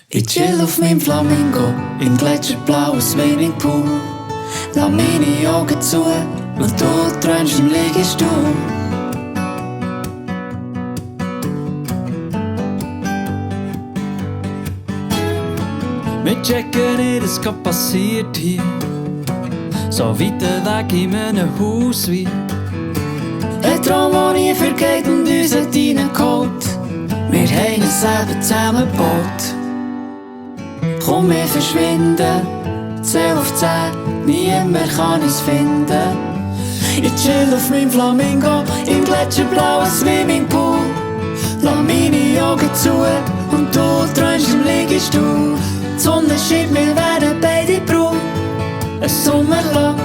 Ich chill auf meinem Flamingo im gletscherblauen Swimmingpool. Lass meine Augen zu und du träumst im Liegestuhl. Wir checken nicht, es gerade passiert hier. So weit weg in meinem Haus wie ein Traum, der nie vergeht und uns hat reingeholt. Wir haben es selber zusammengebaut. Komm, wir verschwinden, 10 auf 10, niemand kann uns finden. Ich chill auf meinem Flamingo im gletscherblauen Swimmingpool. Lass meine Augen zu und du träumst im Liegestuhl. Die Sonne scheint, wir werden beide braun. Ein Sommer lang,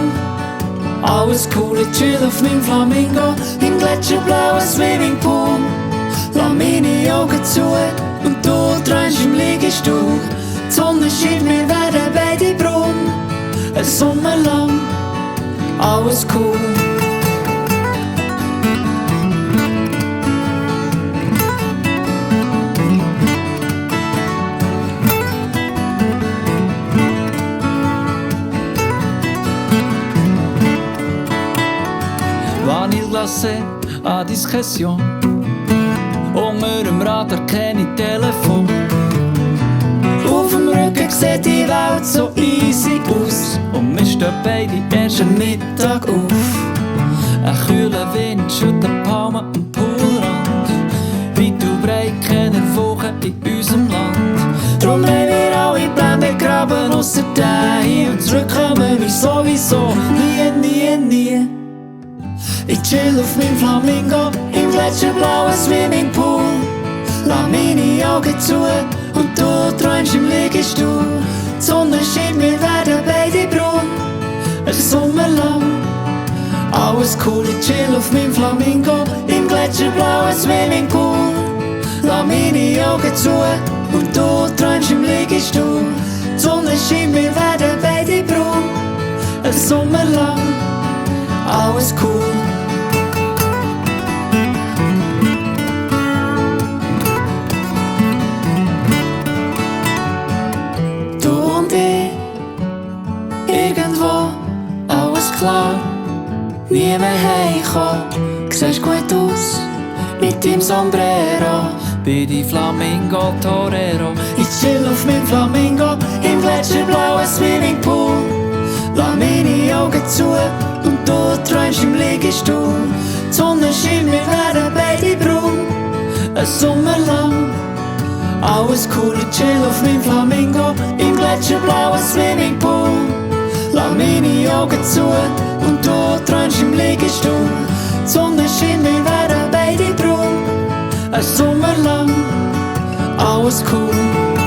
alles cool. Ich chill auf meinem Flamingo im gletscherblauen Swimmingpool. Lass meine Augen zu und du träumst im Liegestuhl. Die Sonne scheint, wir werden beide braun. Ein Sommer lang, alles cool. Vanilleglace à discrétion. Unter dem Radar kenne ich Telefon. Auf dem Rücken sieht die Welt so easy aus. Und wir stehen beide erst am Mittag auf. Ein kühler Wind schüttelt Palmen am Poolrand. Weit und breit keine Woche in unserem Land. Drum haben wir alle Pläne begraben, ausser den hier. Und zurückkommen wir sowieso nie, nie, nie. Ich chill auf meinem Flamingo im gletscherblauen Swimmingpool. Lass meine Augen zu und du träumst im Liegestuhl. Die Sonne scheint, wir werden beide braun. Ein Sommer lang, alles cool. Ich chill auf meinem Flamingo im gletscherblauen Swimmingpool. Lass meine Augen zu und du träumst im Liegestuhl. Die Sonne scheint, wir werden beide braun. Ein Sommer lang, alles cool. Du und ich, irgendwo, alles klar. Nie mehr heimkommen, siehst gut aus mit deinem Sombrero. Bin die Flamingo Torero. Ich chill auf meinem Flamingo im gletscherblauen Swimmingpool. Lass meine Augen zu und du träumst im Liegestuhl. Die Sonne scheint, wir werden beide braun. Ein Sommer lang, alles cool. Ich chill auf meinem Flamingo im gletscherblauen Swimmingpool. Lass meine Augen zu und du träumst im Liegestuhl. Die Sonne scheint, wir werden beide braun. Ein Sommer lang, alles cool.